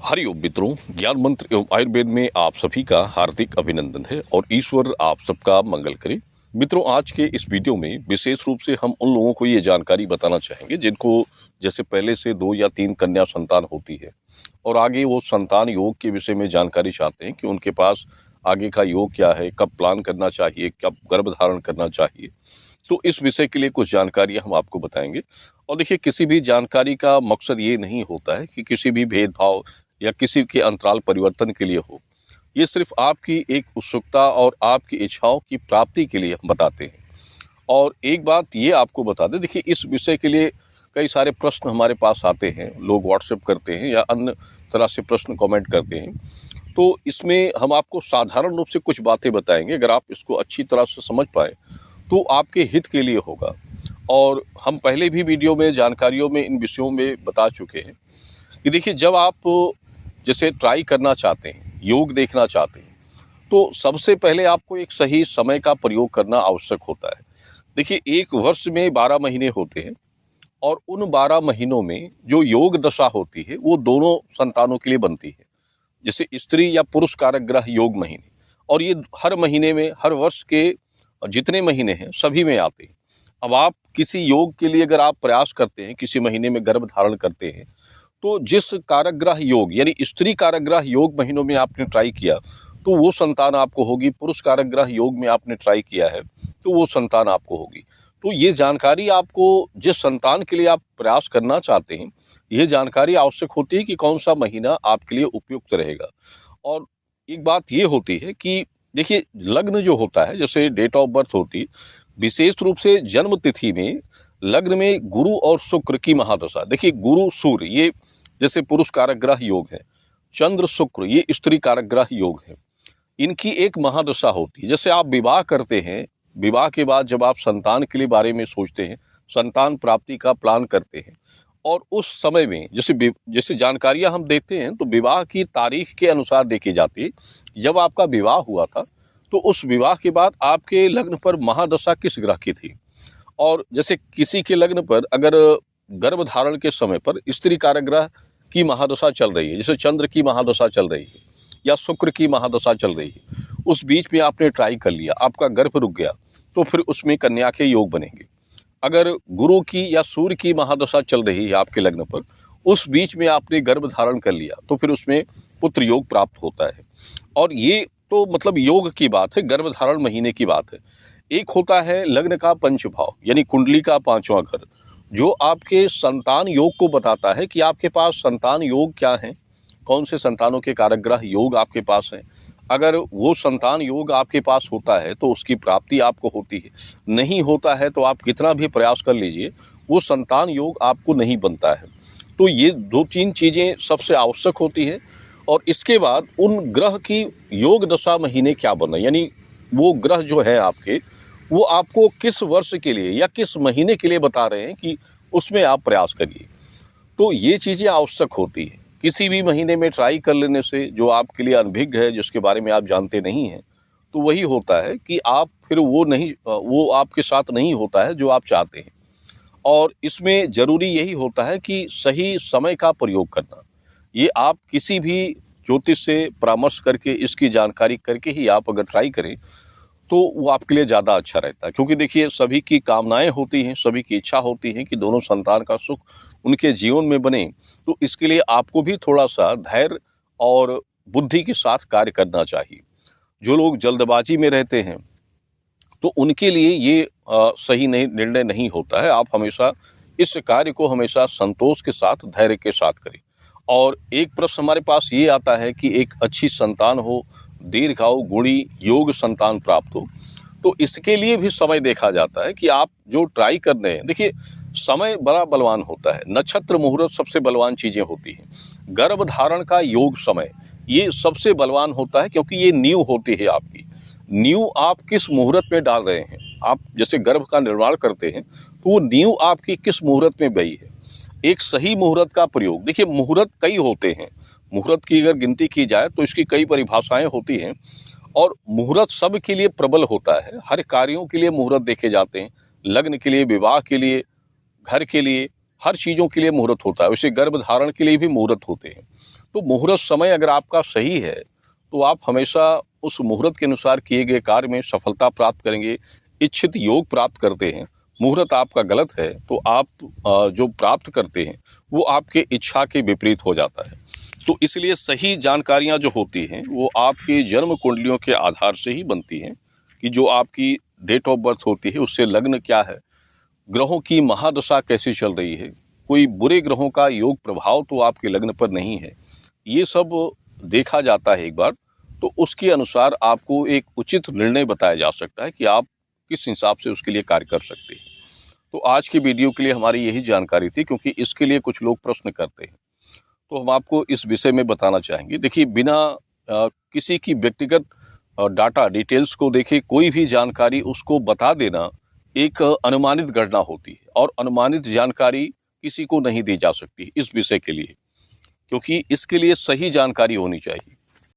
हरिओम मित्रों, ज्ञान मंत्र एवं आयुर्वेद में आप सभी का हार्दिक अभिनंदन है और ईश्वर आप सबका मंगल करे। मित्रों, आज के इस वीडियो में विशेष रूप से हम उन लोगों को ये जानकारी बताना चाहेंगे जिनको जैसे पहले से 2 या 3 कन्या संतान होती है और आगे वो संतान योग के विषय में जानकारी चाहते हैं कि उनके पास आगे का योग क्या है, कब प्लान करना चाहिए, कब गर्भ धारण करना चाहिए। तो इस विषय के लिए कुछ जानकारियां हम आपको बताएंगे। और देखिए, किसी भी जानकारी का मकसद ये नहीं होता है कि किसी भी भेदभाव या किसी के अंतराल परिवर्तन के लिए हो। ये सिर्फ आपकी एक उत्सुकता और आपकी इच्छाओं की प्राप्ति के लिए हम बताते हैं। और एक बात ये आपको बता दें, देखिए इस विषय के लिए कई सारे प्रश्न हमारे पास आते हैं, लोग व्हाट्सएप करते हैं या अन्य तरह से प्रश्न कमेंट करते हैं। तो इसमें हम आपको साधारण रूप से कुछ बातें बताएंगे। अगर आप इसको अच्छी तरह से समझ पाए तो आपके हित के लिए होगा। और हम पहले भी वीडियो में जानकारियों में इन विषयों में बता चुके हैं कि देखिए, जब आप जैसे ट्राई करना चाहते हैं, योग देखना चाहते हैं, तो सबसे पहले आपको एक सही समय का प्रयोग करना आवश्यक होता है। देखिए, एक वर्ष में 12 महीने होते हैं और उन 12 महीनों में जो योग दशा होती है वो दोनों संतानों के लिए बनती है। जैसे स्त्री या पुरुष कारक ग्रह योग महीने, और ये हर महीने में, हर वर्ष के जितने महीने हैं सभी में आते हैं। अब आप किसी योग के लिए अगर आप प्रयास करते हैं, किसी महीने में गर्भ धारण करते हैं, तो जिस कारक ग्रह योग यानी स्त्री कारक ग्रह योग महीनों में आपने ट्राई किया तो वो संतान आपको होगी। पुरुष कारक ग्रह योग में आपने ट्राई किया है तो वो संतान आपको होगी। तो ये जानकारी आपको, जिस संतान के लिए आप प्रयास करना चाहते हैं, ये जानकारी आवश्यक होती है कि कौन सा महीना आपके लिए उपयुक्त रहेगा। और एक बात ये होती है कि देखिए, लग्न जो होता है, जैसे डेट ऑफ बर्थ होती है, विशेष रूप से जन्म तिथि में लग्न में गुरु और शुक्र की महादशा। देखिए, गुरु सूर्य ये जैसे पुरुष कारक ग्रह योग है, चंद्र शुक्र ये स्त्री कारक ग्रह योग है, इनकी एक महादशा होती है। जैसे आप विवाह करते हैं, विवाह के बाद जब आप संतान के लिए बारे में सोचते हैं, संतान प्राप्ति का प्लान करते हैं, और उस समय में जैसे जानकारियां हम देते हैं तो विवाह की तारीख के अनुसार देखी जाती है। जब आपका विवाह हुआ था तो उस विवाह के बाद आपके लग्न पर महादशा किस ग्रह की थी। और जैसे किसी के लग्न पर अगर गर्भ धारण के समय पर स्त्री कारक ग्रह की महादशा चल रही है, जैसे चंद्र की महादशा चल रही है या शुक्र की महादशा चल रही है, उस बीच में आपने ट्राई कर लिया, आपका गर्भ रुक गया, तो फिर उसमें कन्या के योग बनेंगे। अगर गुरु की या सूर्य की महादशा चल रही है आपके लग्न पर, उस बीच में आपने गर्भ धारण कर लिया, तो फिर उसमें पुत्र योग प्राप्त होता है। और ये तो मतलब योग की बात है, गर्भ धारण महीने की बात है। एक होता है लग्न का पंच भाव यानी कुंडली का 5वां घर, जो आपके संतान योग को बताता है कि आपके पास संतान योग क्या है, कौन से संतानों के कारक ग्रह योग आपके पास हैं। अगर वो संतान योग आपके पास होता है तो उसकी प्राप्ति आपको होती है, नहीं होता है तो आप कितना भी प्रयास कर लीजिए, वो संतान योग आपको नहीं बनता है। तो ये 2-3 चीज़ें सबसे आवश्यक होती है। और इसके बाद उन ग्रह की योग दशा महीने क्या बना, यानी वो ग्रह जो है आपके, वो आपको किस वर्ष के लिए या किस महीने के लिए बता रहे हैं कि उसमें आप प्रयास करिए। तो ये चीज़ें आवश्यक होती है। किसी भी महीने में ट्राई कर लेने से जो आपके लिए अनभिज्ञ है, जिसके बारे में आप जानते नहीं हैं, तो वही होता है कि आप फिर वो आपके साथ नहीं होता है जो आप चाहते हैं। और इसमें ज़रूरी यही होता है कि सही समय का प्रयोग करना। ये आप किसी भी ज्योतिष से परामर्श करके, इसकी जानकारी करके ही आप अगर ट्राई करें तो वो आपके लिए ज़्यादा अच्छा रहता है। क्योंकि देखिए, सभी की कामनाएं होती हैं, सभी की इच्छा होती है कि दोनों संतान का सुख उनके जीवन में बने। तो इसके लिए आपको भी थोड़ा सा धैर्य और बुद्धि के साथ कार्य करना चाहिए। जो लोग जल्दबाजी में रहते हैं तो उनके लिए ये सही निर्णय नहीं होता है। आप हमेशा इस कार्य को हमेशा संतोष के साथ, धैर्य के साथ करें। और एक प्रश्न हमारे पास ये आता है कि एक अच्छी संतान हो, दीर्घायु गुणी योग संतान प्राप्त हो, तो इसके लिए भी समय देखा जाता है कि आप जो ट्राई कर रहे हैं। देखिए, समय बड़ा बलवान होता है, नक्षत्र मुहूर्त सबसे बलवान चीज़ें होती हैं। गर्भ धारण का योग समय ये सबसे बलवान होता है, क्योंकि ये नींव होती है आपकी। नींव आप किस मुहूर्त में डाल रहे हैं, आप जैसे गर्भ का निर्माण करते हैं तो वो नींव आपकी किस मुहूर्त में गई है। एक सही मुहूर्त का प्रयोग, देखिए मुहूर्त कई होते हैं, मुहूर्त की अगर गिनती की जाए तो इसकी कई परिभाषाएं होती हैं। और मुहूर्त सब के लिए प्रबल होता है, हर कार्यों के लिए मुहूर्त देखे जाते हैं। लग्न के लिए, विवाह के लिए, घर के लिए, हर चीज़ों के लिए मुहूर्त होता है। वैसे गर्भ धारण के लिए भी मुहूर्त होते हैं। तो मुहूर्त समय अगर आपका सही है तो आप हमेशा उस मुहूर्त के अनुसार किए गए कार्य में सफलता प्राप्त करेंगे, इच्छित योग प्राप्त करते हैं। मुहूर्त आपका गलत है तो आप जो प्राप्त करते हैं वो आपके इच्छा के विपरीत हो जाता है। तो इसलिए सही जानकारियां जो होती हैं वो आपके जन्म कुंडलियों के आधार से ही बनती हैं कि जो आपकी डेट ऑफ बर्थ होती है उससे लग्न क्या है, ग्रहों की महादशा कैसी चल रही है, कोई बुरे ग्रहों का योग प्रभाव तो आपके लग्न पर नहीं है, ये सब देखा जाता है एक बार। तो उसके अनुसार आपको एक उचित निर्णय बताया जा सकता है कि आप किस हिसाब से उसके लिए कार्य कर सकते हैं। तो आज की वीडियो के लिए हमारी यही जानकारी थी, क्योंकि इसके लिए कुछ लोग प्रश्न करते हैं तो हम आपको इस विषय में बताना चाहेंगे। देखिए, बिना किसी की व्यक्तिगत डाटा डिटेल्स को देखे कोई भी जानकारी उसको बता देना एक अनुमानित गणना होती है, और अनुमानित जानकारी किसी को नहीं दी जा सकती इस विषय के लिए, क्योंकि इसके लिए सही जानकारी होनी चाहिए।